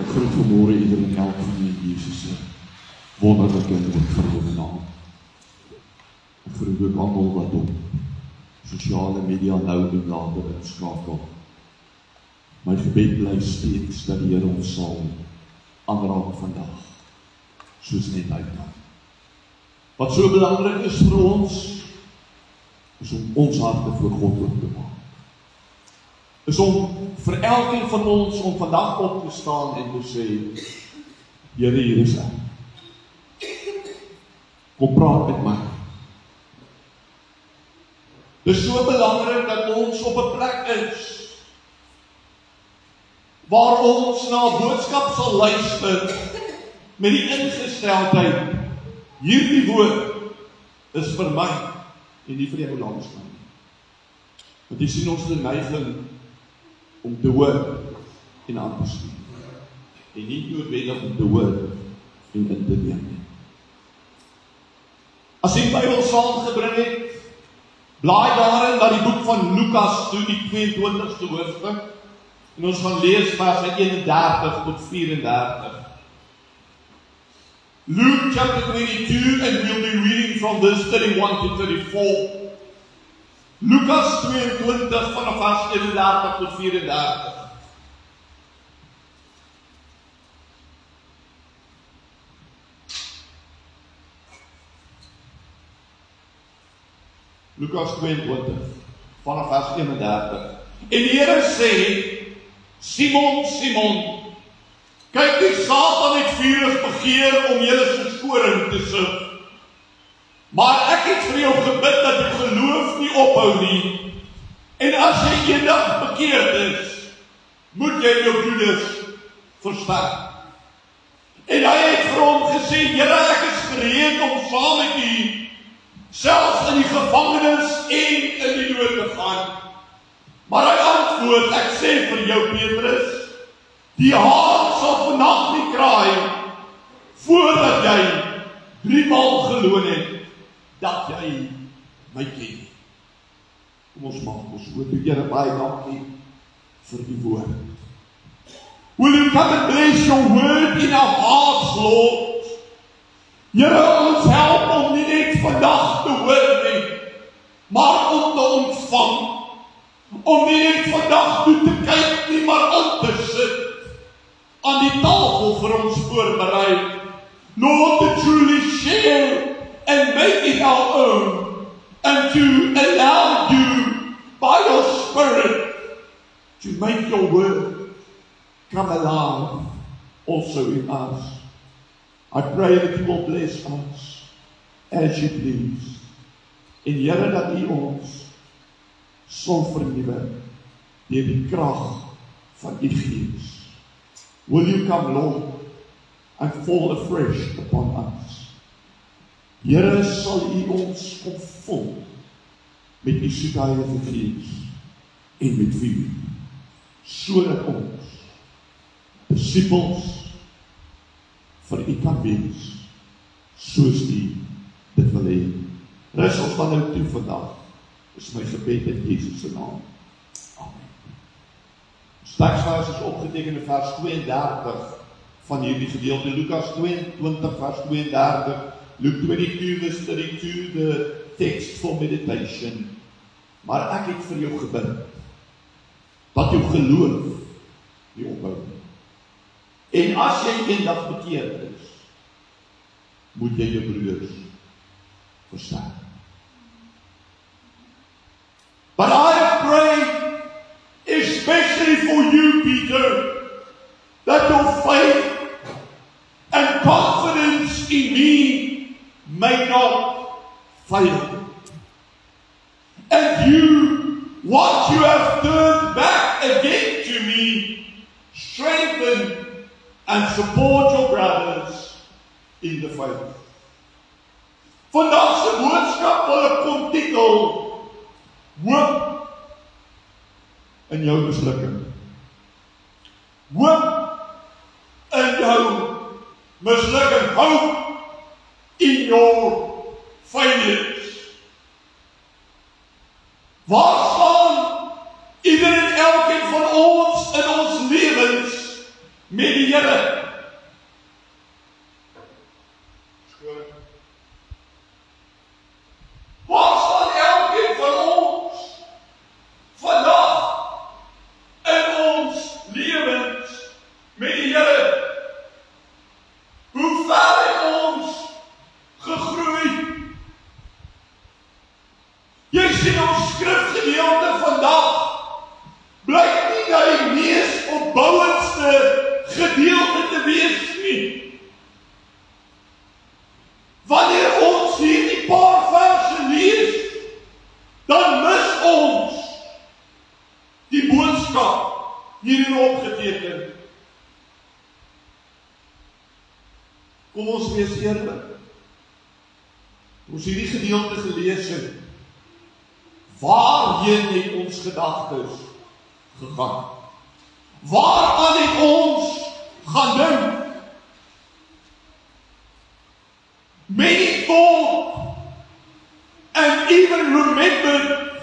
Ek groet vanmôre iedereen elk van die Jesus se wonderlike en verhoogde naam. Ek groet ook almal wat op sosiale media nou en later inskakel. My gebed bly steeds dat die Here ons sal aanraak vandag, soos net hy kan. Wat so belangrik is vir ons, is om ons harte voor God oop te maak. Is om vir elkeen van ons om vandag op te staan en te sê, Here, hier is ek. Kom praat met my. Dit is so belangrik dat ons op 'n plek is waar ons na 'n boodskap sal luister met die ingesteldheid, hierdie woord is vir my en nie vir jou langs my nie. Want jy sien ons die neiging om te hoor en aan te stuur. En nie noodwendig om te hoor en in te neem nie. As jy die Bybel saamgebring het, blaai daarin na die boek van Lukas toe, die 22ste hoofstuk. En ons gaan lees vers 31 tot 34. Luke chapter 22, and we'll be reading from verse 31 to 34. Lukas 22 vanaf vers 31 tot 34. Lukas 22 vanaf vers 31. En die Here sê, Simon, Simon, kyk, die Satan het vurig begeer om julle verskoring te sif. Maar ek het vir jou gebid dat jou geloof nie ophou nie. En as jy eendag bekeerd is, moet jy jou broeders versterk. En hy het vir hom gesê, Here, ek is gereed om saam met u, selfs in die gevangenis en in die dood te gaan. Maar hy antwoord, ek sê vir jou, Petrus, die haan sal vannaand nie kraai, voordat jy 3 maal geloof het, dat jy my ken. Kom ons maak ons oop, Here, baie dankie vir die woord. Will you come and bless your word in our hearts, Lord? Here, ons help om nie net vandag te hoor nie, maar om te ontvang. Om nie net vandag toe te kyk nie, maar aan te sit aan die tafel vir ons voorberei. Lord, to truly share and make it our own, and to allow you by your Spirit to make your word come alive also in us. I pray that you will bless us as you please. En Here, dat u ons sal vernuwe deur die krag van u Gees. Will you come, Lord, and fall afresh upon us? Here, sal u ons kom vul met u soete Heilige Gees en met vuur, sodat ons disippels vir u kan wees, soos u dit wil hê. Rus ons van nou toe vandag, is my gebed in Jesus se naam. Amen. Teksvers is opgeteken in vers 32 van hierdie gedeelte, Lukas 22 vers 32, Luke 22 verse 32, the text for meditation. Maar ek het vir jou gebid, dat jou geloof nie ophou nie. En as jy eendag bekeerd is, moet jy jou broeders versterk. But I have prayed, especially for you, Peter, that your faith and confidence in me may not fail. And you, what you have turned back again to me, strengthen and support your brothers in the faith. Vandag se boodskap wil ek kontitel, hoop in jou mislukking. Hoop in jou mislukking. Hope in your failures. Waar staan ieder en elkeen van ons in ons lewens met die Here. Waar staan elkeen van ons vandag in ons lewens met die Here? Hoe ver het ons gegroei? Jy sien ons skrifgedeelte vandag blyk nie die mees opbouendste gedeelte te wees nie. Wanneer ons hierdie paar verse lees, dan mis ons die boodskap hierin opgeteken. Kom ons wees eerlik. Ons hierdie gedeelte gelees het, waarheen het ons gedagtes gegaan? Waaraan het ons gaan dink? Many thought and even remembered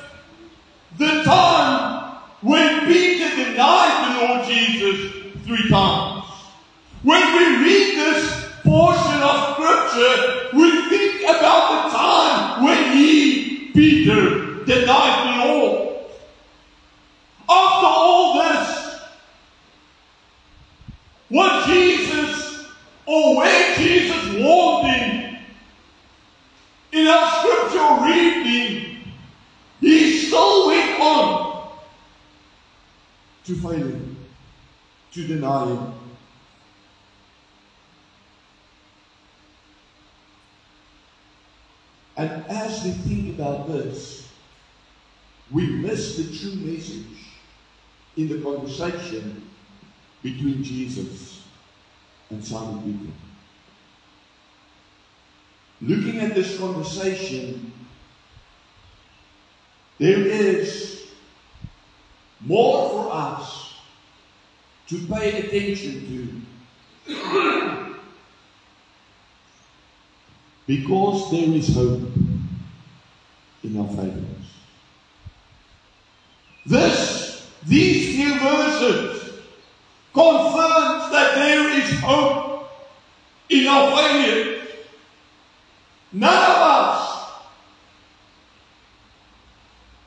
the time when Peter denied the Lord Jesus 3 times. When we read this portion of Scripture, we think about the time when Peter, denied the Lord. After all this, what Jesus, or where Jesus warned him, in our scriptural reading, he still went on to fail him, to deny him. And as we think about this, we miss the true message in the conversation between Jesus and Simon Peter. Looking at this conversation, there is more for us to pay attention to, because there is hope in our failures. These few verses confirms that there is hope in our failures. None of us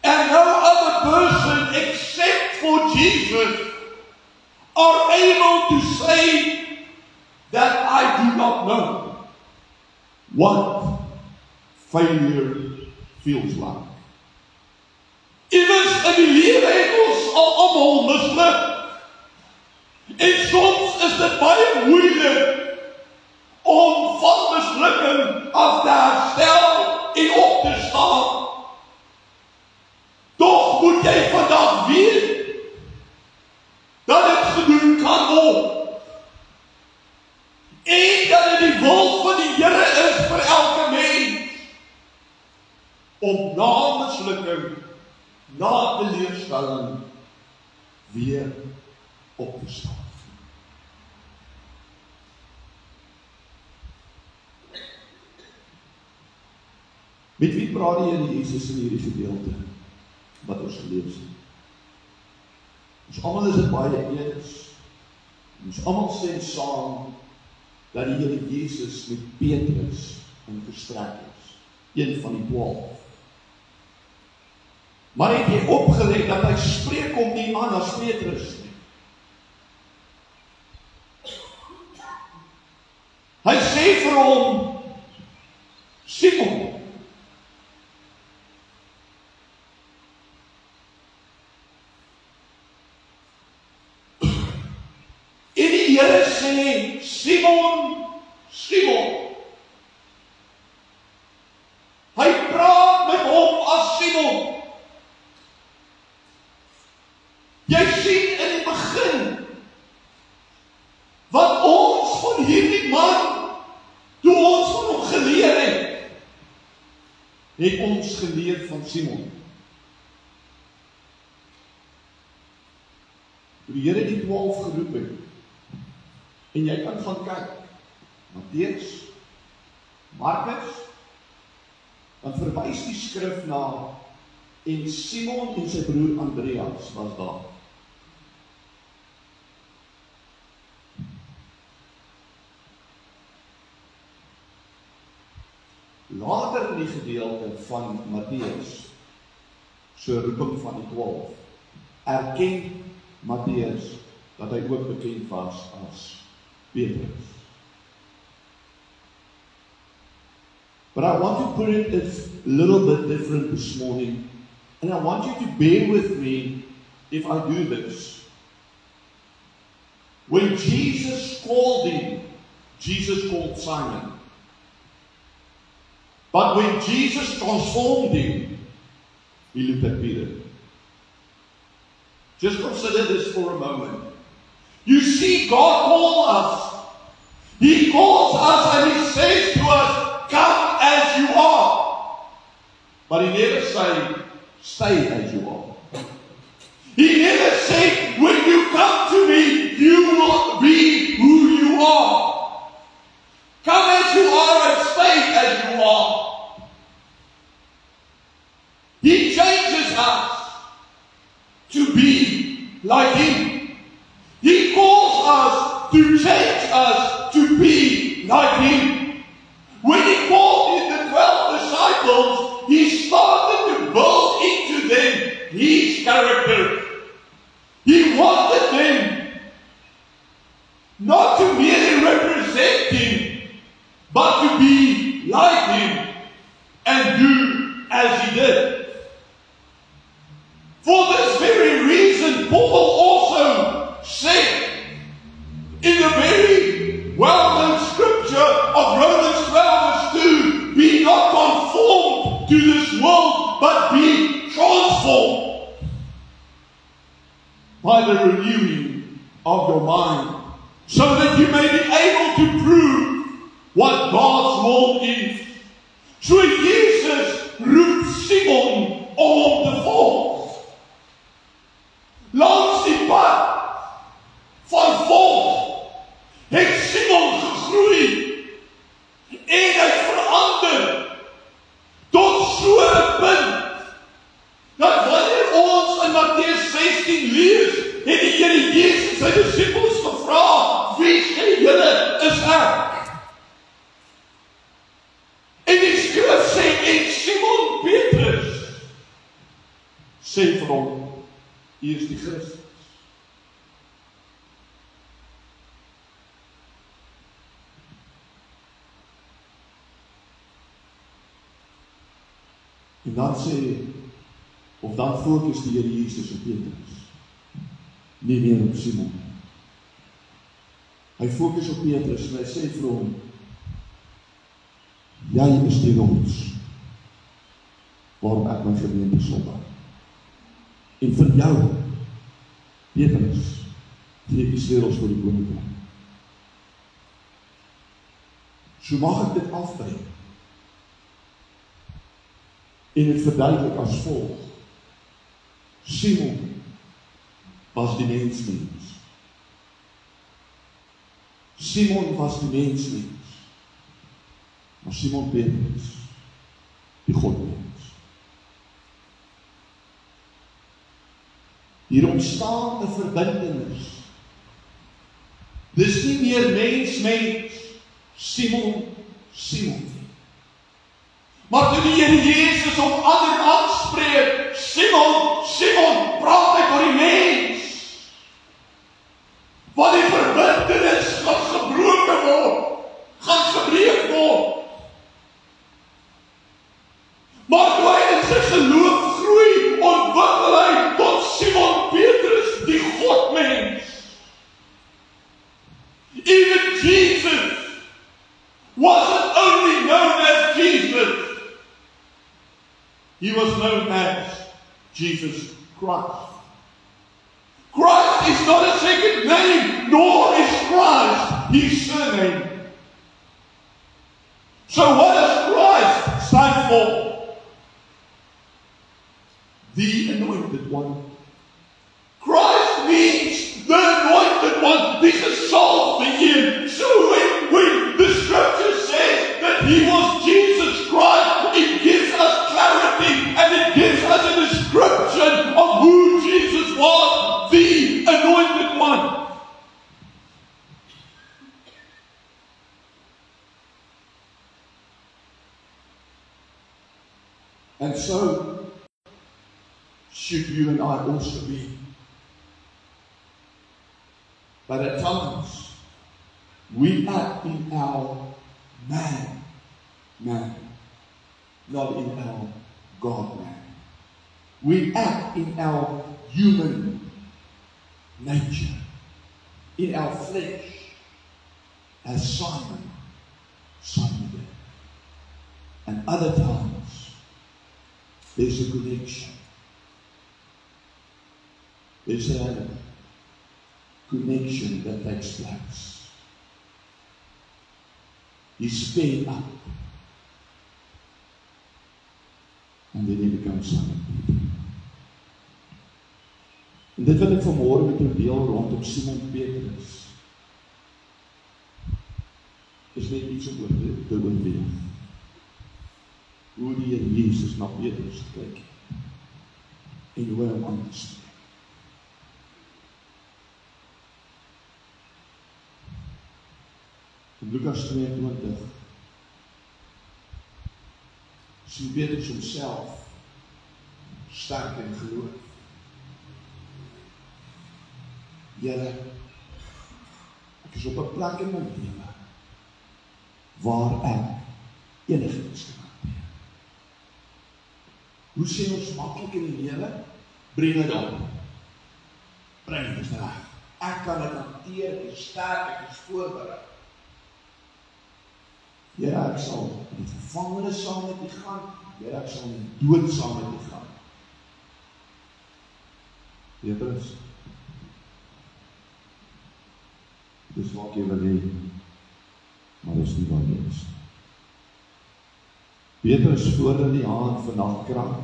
and no other person except for Jesus are able to say that I do not know what failure feels like. Immers in die lewe het ons almal misluk. En soms is dit baie moeilik om van mislukking af te herstel en op te staan. Toch moet jy vandag weet dat dit gedoen kan word. En dat dit die wil van die Here is vir elke mens om na mislukking, na teleurstelling weer op te staan. Met wie praat die Here Jesus in hierdie gedeelte wat ons gelees het? Ons almal is dit baie eens. Ons almal sê saam dat die Here Jesus met Petrus in gesprek is, een van die 12. Maar het jy opgelet dat hy spreek hom nie aan as Petrus nie? Hy sê vir hom, Simon, en die Here sê, Simon, Simon. Hy praat met hom as Simon. Jy sien in die begin, wat ons van hierdie man, toe ons van hom geleer het ons geleer van Simon. Toe die Here die 12 geroep het, en jy kan gaan kyk, Matteus, Markus, dan verwys die skrif na, en Simon en sy broer Andreas was daar. Later in die gedeelte van Matteus, so roeping van die 12, erken Matteus dat hy ook bekend was as Petrus. But I want to put it a little bit different this morning, and I want you to bear with me if I do this. When Jesus called him, Jesus called Simon. But when Jesus transformed him, he looked at Peter. Just consider this for a moment. You see, God called us. He calls us and He says to us, come as you are. But He never said, stay as you are. He never said, when you come to me, you will be who you are. Come as you are and stay as you are. He changes us to be like Him. He calls us to change us to be like Him. When He called in the 12 disciples, He started to build into them His character. He wanted them not to merely represent Him, but to be like Him and do as He did. For this very reason, Paul also said in the very well-known scripture of Romans 12 verse 2, be not conformed to this world, but be transformed by the renewing of your mind, so that you may be able to prove what God's will is. So Jesus roept Simon om te volg. Langs die pad van volg het Simon gegroei en hy verander tot so 'n punt dat wanneer ons in Matteus 16 lees, het die Here Jesus sy disippels gevra, wie sê julle is ek? En die skrif sê, en Simon Petrus sê vir hom, hier is die Christus. En dan sê, of dan fokus die Here Jesus op Petrus, nie meer op Simon. Hy fokus op Petrus en hy sê vir hom, jy is die rots, waarom ek my gemeente sal bou. En vir jou, Petrus, gee die sleutels vir die koninkryk. So mag ek dit afbreek en het verduidelik as volg. Simon was die mensmens. Simon was die mensmens. Maar Simon Petrus, die Godmens. Hier ontstaan 'n verbintenis. Dis nie meer mens, Simon. Maar toe die Here Jesus op ander aanspreek, Simon, praat hy oor die mens. Want die verbintenis gaan gebroken word, gaan gebreek word. Maar toe hy in sy geloof groei, ontwikkel hy tot Simon Petrus, die Godmens. Even Jesus wasn't only known as Jesus. He was known as Jesus Christ. Christ is not a second name, nor is Christ his surname. So what does Christ stand for? The Anointed One. Christ means the Anointed One, the gesalfde een. So when the scripture says that He was Jesus Christ, it gives us clarity and it gives us a description of who Jesus was, the Anointed One. And so should you and I also be. But at times, we act in our man, not in our God-man. We act in our human nature, in our flesh, as Simon did. And other times, there's a connection. There's a connection that takes place. He's paid up. And then he becomes Simon Peter. En dit wil ek vanmôre met jou deel rondom Simon Petrus. Is net iets om te oorweeg. Hoe die Here Jesus na Petrus kyk en hoe hy hom aanspreek. In Lukas 22 sien Petrus homself sterk in geloof. Here, ek is op 'n plek in my lewe waar ek enigiets kan hanteer. Hoe sê ons maklik in die lewe? Bring dit op. Bring dit reg. Ek kan dit hanteer, ek is sterk, ek is voorberei. Here, ek sal in die gevangenis saam met U gaan. Here, ek sal in die dood saam met U gaan. Petrus, dis wat jy wil hê, maar dis nie wat jy is. Petrus, voordat die haan vandag krag,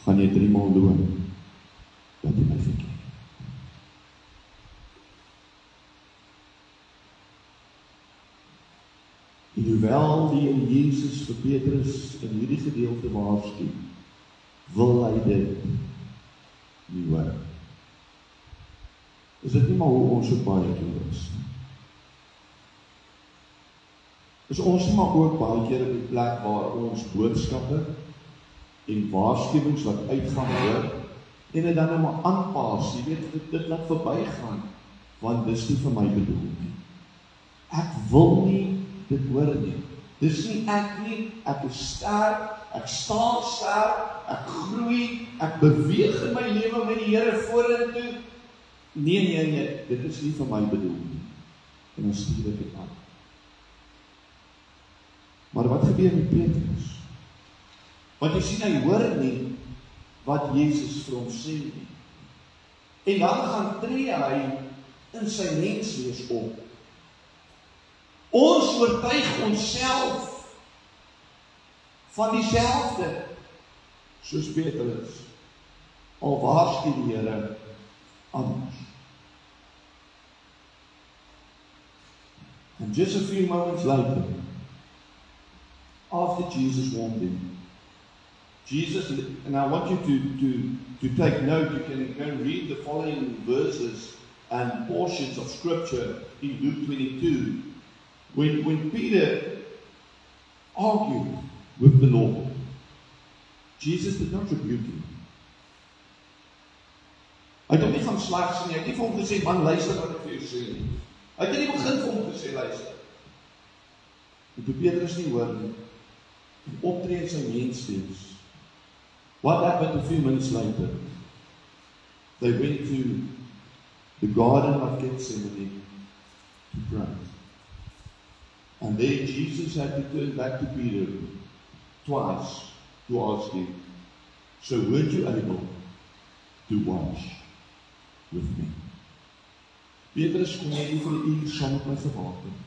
gaan jy 3 maal loon, dat jy my verkeer. En hoewel die Here Jesus vir Petrus in hierdie gedeelte waarsku, wil hy dit nie hoor. Is dit nie maar hoe ons so baie keer is? Is ons nie maar ook baie keer op die plek waar ons boodskappe en waarskuwings wat uitgaan hoor, en dit dan nou maar aanpas, jy weet, dit laat verbygaan, want dis nie vir my bedoel nie. Ek wil nie dit hoor nie. Dis nie ek nie, ek is sterk, ek staan sterk, ek groei, ek beweeg in my lewe met die Here vorentoe. Nee, dit is nie vir my bedoel nie. En dan stuur ek dit aan. Maar wat gebeur met Petrus? Want jy sien, hy hoor nie wat Jesus vir hom sê nie. En dan gaan tree hy in sy menswees op. Ons oortuig onsself van dieselfde soos Petrus. Al waarsku die Here anders. And just a few moments later, after Jesus warned him, Jesus, and I want you to take note, you can go and read the following verses and portions of scripture in Luke 22. When Peter argued with the Lord, Jesus did not rebuke him. Hy het hom nie gaan slag sien nie. Hy het nie vir hom gesê, man, luister wat ek vir jou sê nie. Hy het nie begin vir hom gesê, luister. En toe Petrus nie hoor nie, en optree in sy menswees. What happened a few minutes later? They went to the garden of Gethsemane to pray. And there Jesus had to turn back to Peter twice to ask him, so weren't you able to watch with me? Petrus, kon jy nie vir 'n uur saam met my gewaak het?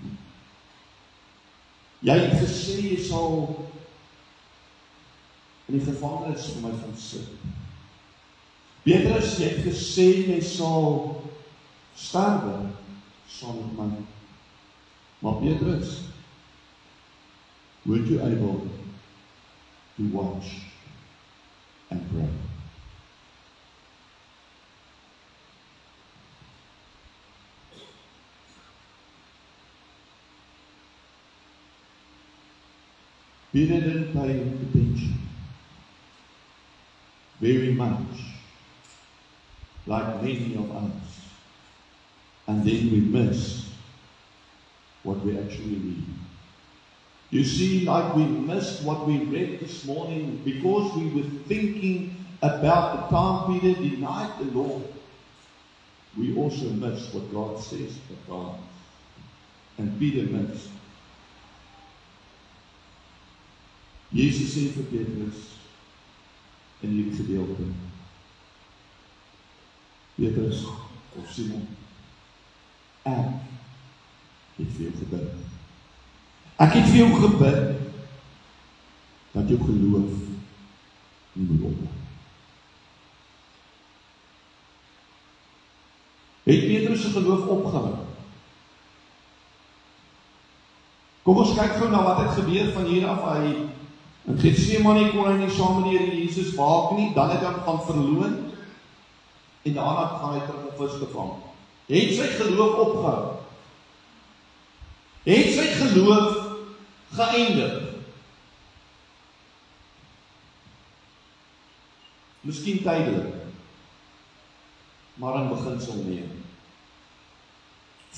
Jy het gesê jy sal in die gevangenis vir my gaan sit. Petrus, jy het gesê jy sal sterwe saam met my. Maar Petrus, weren't you able to watch and pray? Peter didn't pay attention. very much like many of us, and then we miss what we actually read. You see, like we missed what we read this morning because we were thinking about the time Peter denied the Lord. We also missed what God says about us. And Peter missed. Jesus sê vir Petrus in hierdie gedeelte, Petrus of Simon, ek het vir jou gebid. Ek het vir jou gebid dat jou geloof nie moet ophou. Het Petrus se geloof opgehou? Kom ons kyk gou na wat het gebeur van hier af. Hy in Getsemane kon hy nie saam met die Here Jesus waak nie, dan het hy hom gaan verloon en daarna gaan hy terug op vis gevang. Het sy geloof opgehou? Het sy geloof geëindig? Miskien tydelik, maar in beginsel nie.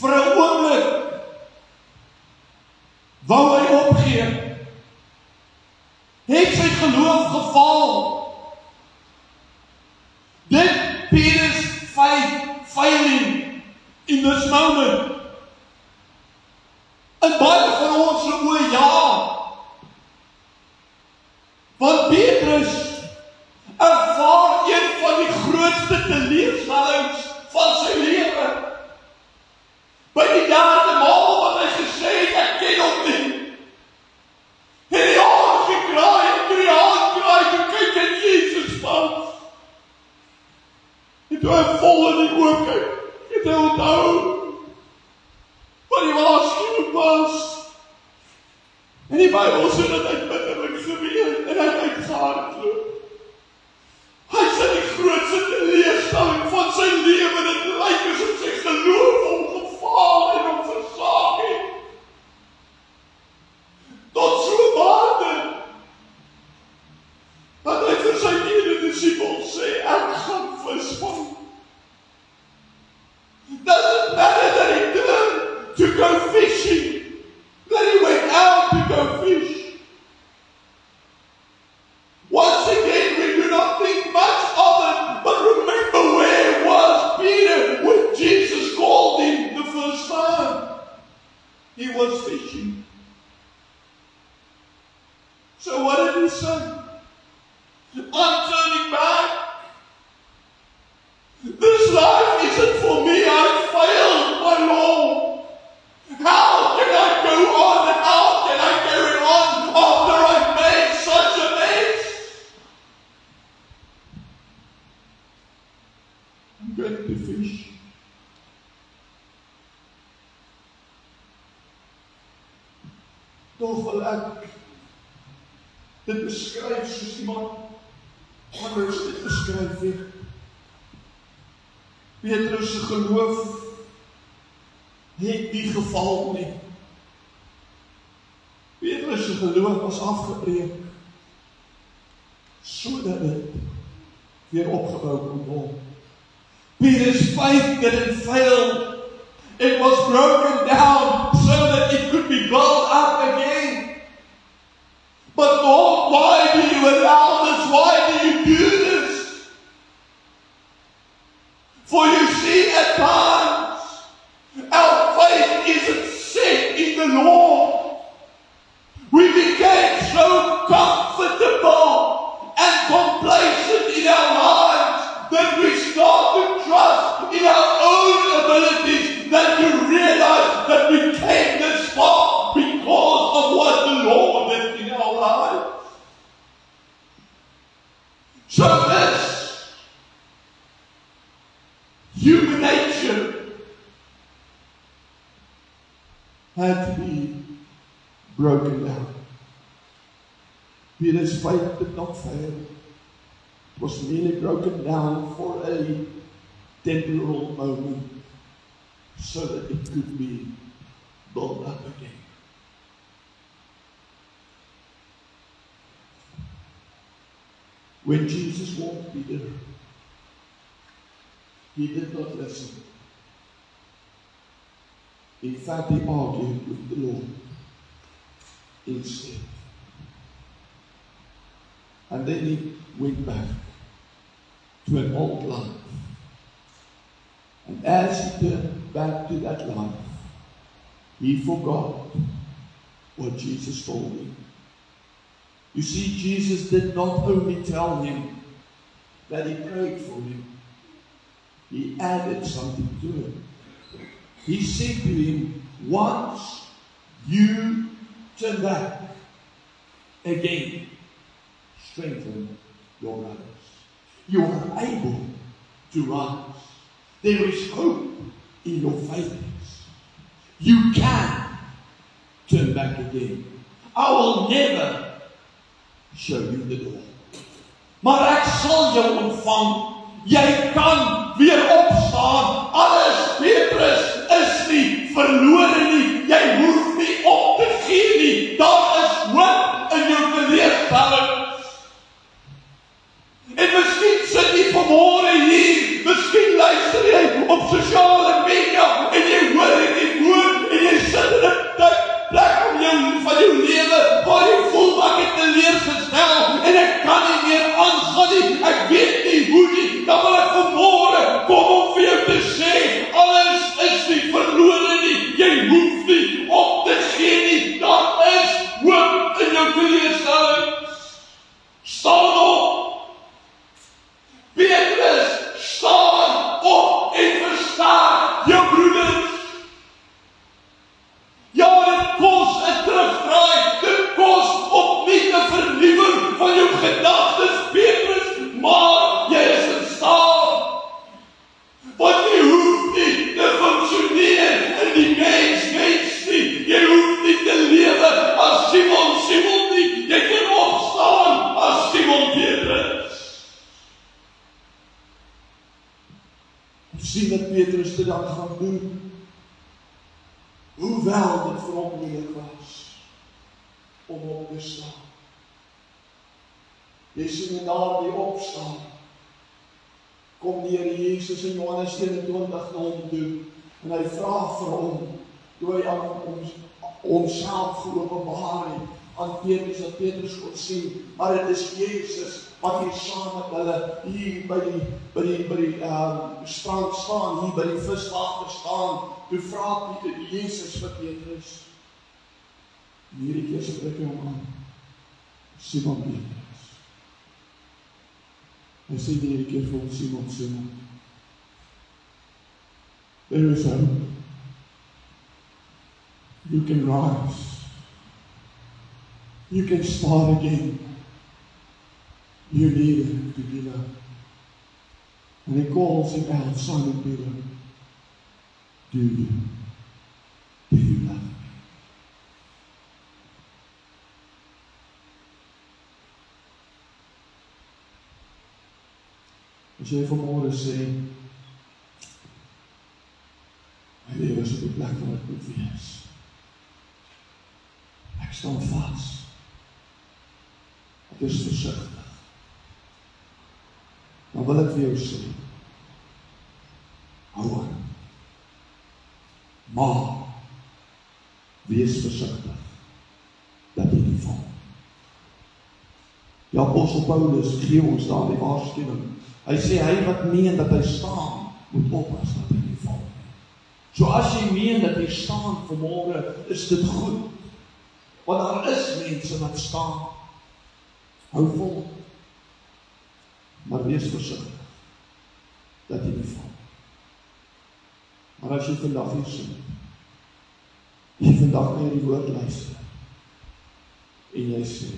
Vir 'n oomblik wou hy opgee. Het sy geloof gefaal? Did Peter's faith failing in this moment? En baie van ons se oë ja. Want Petrus ervaar een van die grootste teleurstellings van sy lewe. By die derde maal wat hy gesê het, ek ken hom nie. En die hand gekraai, en toe die hand kraai, toe kyk in Jesus vas. En toe hy vol in die oog kyk, het hy onthou wat die waarskuwing was. En die Bybel sê dat hy bitterlik geween en hy het uitgehardloop. Hy sê die grootste teleurstelling van sy lewe, dit lyk asof sy geloof hom gefaal en hom versaak het. Tot so mate dat hy vir sy mededisippels sê, ek gaan visvang. Doesn't matter that he turned to go fishing, that he went out to go fish. Once again, we do not think much of it, but remember where was Peter when Jesus called him the first time. He was fishing. So what did he say? I'm turning back. This life isn't for me. I failed my Lord. How can I go on and how can I carry on after I've made such a mess? I'm going to fish. Toch wil ek dit beskryf soos iemand anders dit beskryf het. Petrus se geloof het nie geval nie. Petrus se geloof was afgebreek sodat dit weer opgebou kon word. Peter's faith didn't fail. It was broken down so that it could be built up again. But Lord, why do you allow this? Why do you do this? For you see, at times, our faith isn't set in the Lord. We became so comfortable and complacent in our lives that we start to trust in our own abilities than to realize that we came this far because of what the Lord did in our lives. So this human nature had to be broken down. Peter's faith did not fail. It was merely broken down for a temporal moment so that it could be built up again. When Jesus warned Peter, he did not listen. In fact, he argued with the Lord instead. And then he went back to an old life. And as he turned back to that life, he forgot what Jesus told him. You see, Jesus did not only tell him that he prayed for him, he added something to it. He said to him, once you turn back again, strengthen your brothers. You are able to rise. There is hope in your failures. You can turn back again. I will never show you the door. Maar ek sal jou ontvang. Jy kan weer opstaan. Alles, Petrus, is nie verlore nie. Jy hoef nie op te gee nie. Daar is hoop in jou teleurstellings. En miskien sit jy vanmôre hier, miskien luister jy op sosiale media en jy hoor die woord en jy sit in 'n plek van jou lewe waar jy voel ek het teleurgestel en ek kan nie meer aangaan nie, ek weet nie hoe nie. Dan wil ek vanmôre kom om vir jou te sê, alles is nie verlore nie. Jy hoef nie op te gee nie. Daar is hoop in jou teleurstellings. Staan op. Petrus, staan op en verstaan jou broeders. Ja, dit kos 'n terugdraai, dit kos opnuut 'n vernuwing van jou gedagtes, Petrus, maar jy is in staat. Want jy hoef nie te funksioneer in die mens nie. Jy hoef nie te lewe as Simon nie. Jy kan opstaan as Simon Petrus. Sien wat Petrus dit dan gaan doen. Hoewel dit vir hom moeilik was om op te staan. Jy sien en daar die opstaan. Kom die Here Jesus in Johannes 21 na hom toe en hy vra vir hom, toe hy aan homself geopenbaar het aan Petrus, dat Petrus kon sien, maar dit is Jesus wat hier saam met hulle hier by die strand staan, hier by die viswater staan. Toe vra Jesus vir Petrus. En hierdie keer spreek hy hom aan. Simon Petrus. Hy sê hierdie keer vir hom, Simon. There is hope. You can rise. You can start again. You need to give up. And he calls him out, Simon Peter, do you love me? As jy vanmôre sê, my lewe is op die plek waar ek moet wees. Ek staan vas. Ek is versigtig. Dan wil ek vir jou sê, hou aan. Maar, wees versigtig, dat jy nie val. Die apostel Paulus gee ons daar die waarskuwing. Hy sê, hy wat meen dat hy staan, moet oppas dat hy nie val. So as jy meen dat jy staan vanmôre, is dit goed. Want daar is mense wat staan. Hou vol. Maar wees versigtig, dat jy nie val. Maar as jy vandag hier sit, jy vandag na die woord luister, en jy sê,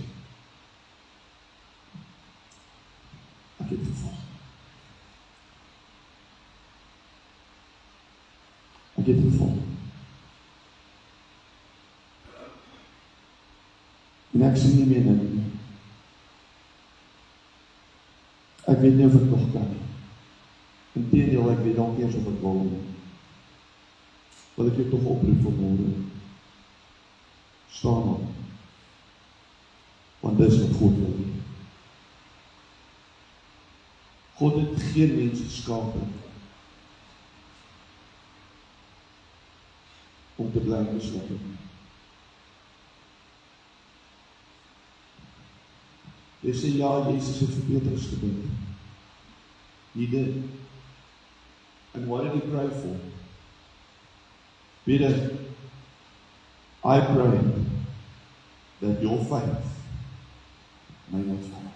ek het geval. Ek het geval. En ek sien nie meer nou nie. Ek weet nie of ek nog kan nie. Inteendeel, ek weet dalk eers of ek wil nie. Wil ek jou toch oproep vanmôre. Staan op. Want dis wat God wil doen. God het geen mens geskaap om te bly mislukking. Jy sê ja, Jesus het vir Petrus gebid. He did. And what did he pray for? Peter, I pray that your faith may not fail.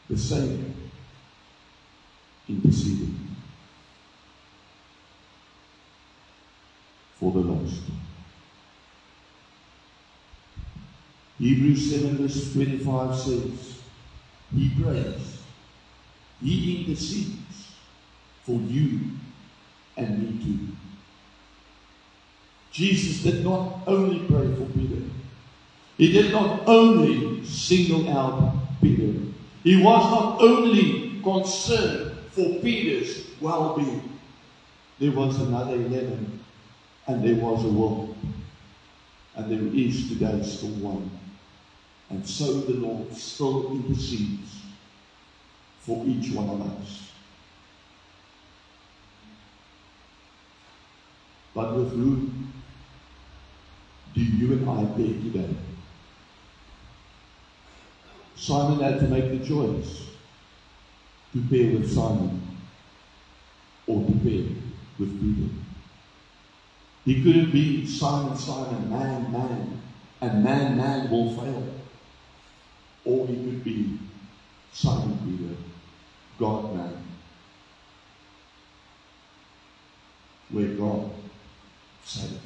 The Savior interceding for the lost. Hebrews 7 verse 25 says, He prays, He intercedes for you and me too. Jesus did not only pray for Peter. He did not only single out Peter. He was not only concerned for Peter's well-being. There was another 11, and there was a will. And there is today still one. And so the Lord still intercedes for each one of us. But with whom do you and I bear today? Simon had to make the choice to bear with Simon or to bear with Peter. He could have been Simon, Simon, man, man, and man, man will fail. Or he could be Simon Peter, God man, where God saves.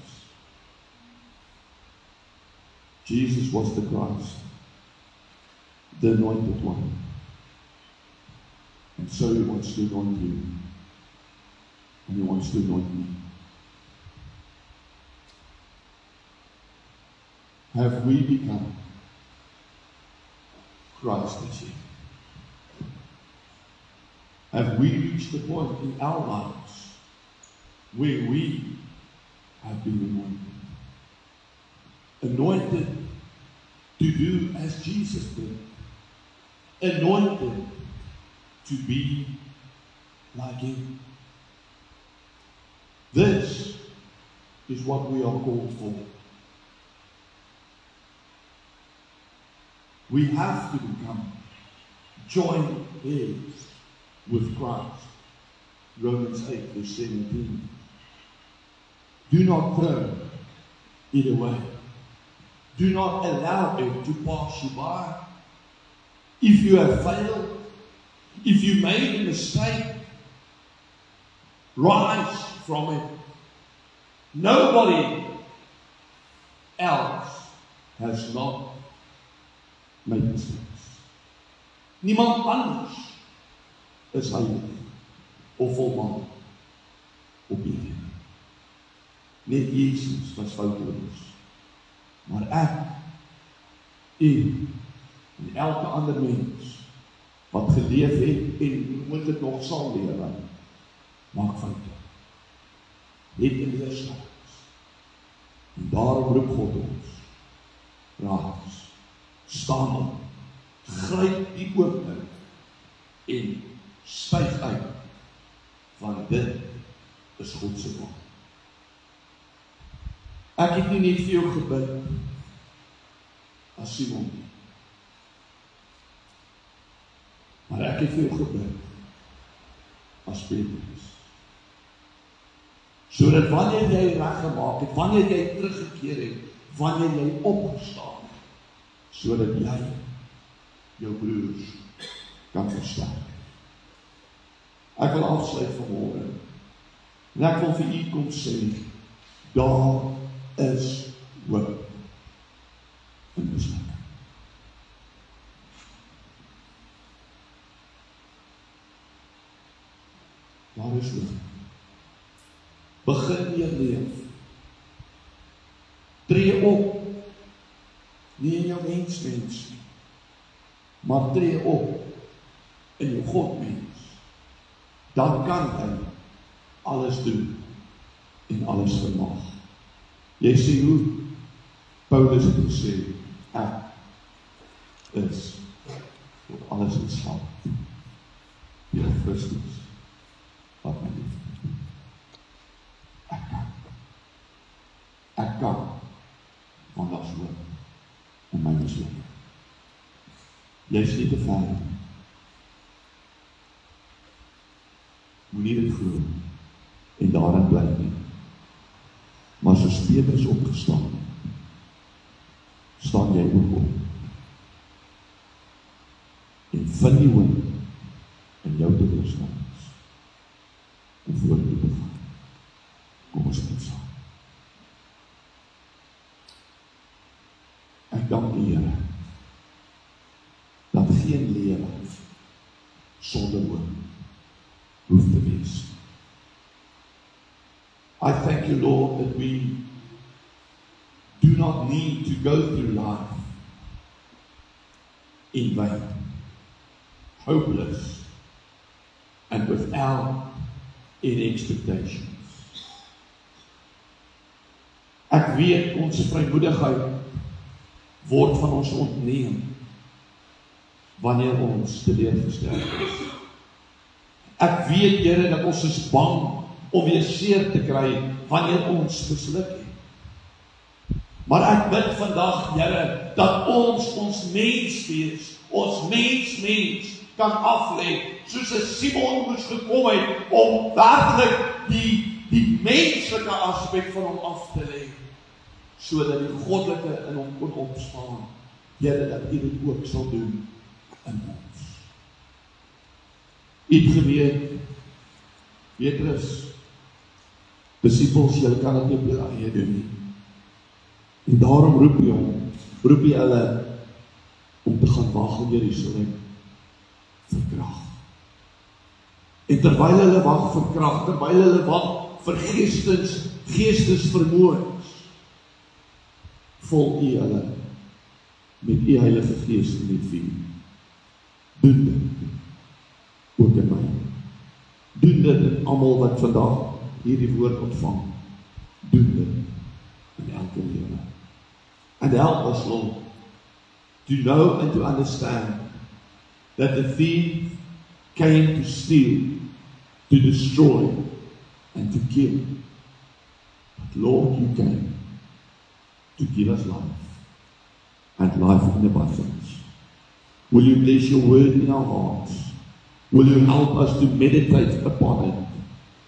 Jesus was the Christ, the anointed one. And so He wants to anoint you. And He wants to anoint me. Have we become Christ this year? Have we reached the point in our lives where we have been anointed? Anointed to do as Jesus did. Anointed to be like Him. This is what we are called for. We have to become joint heirs with Christ. Romans 8 verse 17. Do not throw it away. Do not allow it to pass you by. If you have failed, if you made a mistake, rise from it. Nobody else has not made mistakes. Niemand anders is heilig of volmaak op hierdie. Net Jesus was foutloos. Maar ek, u en elke ander mens wat geleef het en moontlik nog sal lewe, maak foute. Het in weerstand. En daarom roep God ons. Raas, staan op, gryp die opening en styg uit, want dit is God se wil. Ek het nie net vir jou gebid as Simon nie, maar ek het vir jou gebid as Petrus. Sodat wanneer jy reggemaak het, wanneer jy teruggekeer het, wanneer jy opgestaan het, sodat jy jou broers kan versterk. Ek wil afsluit vanmôre. En ek wil vir u kom sê, daar is hoop in mislukking. Daar is hoop. Begin weer leef. Tree op. Nie in jou mens, maar tree op in jou Godmens. Dan kan hy alles doen en alles vermag. Jy sê hoe Paulus het gesê, ek is alles ontslaan. Deur Christus wat my liefhet. Ek kan, want daar's hoop in my mislukking. Jy is nie te ver nie. Moenie dit glo en daarin bly nie. Maar soos Petrus opgestaan, staan jy ook op. En vind die hoop in jou teleurstellings en vorentoe te gaan. Kom ons bid saam. Ek dank die Here dat geen lewe sonder hoop hoef te wees. I thank you, Lord, that we do not need to go through life in vain, hopeless, and without any expectations. Ek weet ons vrymoedigheid word van ons ontneem wanneer ons teleurgestel is. Ek weet, Here, dat ons is bang om weer seer te kry wanneer ons misluk het. Maar ek bid vandag, Here, dat ons menswees, ons mens kan aflê, soos 'n Simon moes gekom het om werklik die menslike aspek van hom af te lê, sodat die goddelike in hom kon opstaan. Here, dat U dit ook sal doen in ons. U het geweet, Petrus, disippels, julle kan dit nie op julle eie doen nie. En daarom roep hy hulle om te gaan wag in Jerusalem vir krag. En terwyl hulle wag vir krag, terwyl hulle wag vir geestesvermoëns, vul U hulle met U Heilige Gees en met vuur. Doen dit ook in my. Doen dit in almal wat vandag hierdie woord ontvang. Doen dit in elke lewe. And help us, Lord, to know and to understand that the thief came to steal, to destroy, and to kill. But Lord, you came to give us life, and life in abundance. Will you bless your word in our hearts? Will you help us to meditate upon it,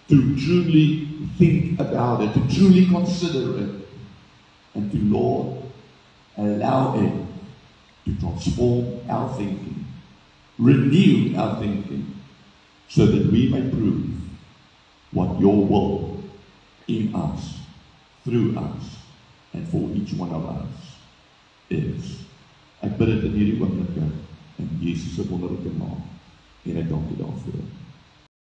to truly think about it, to truly consider it, and to, Lord, allow it to transform our thinking, renew our thinking, so that we may prove what your will in us, through us, and for each one of us is. Ek bid dit in hierdie oomblikke in Jesus se wonderlike naam en ek dank U daarvoor.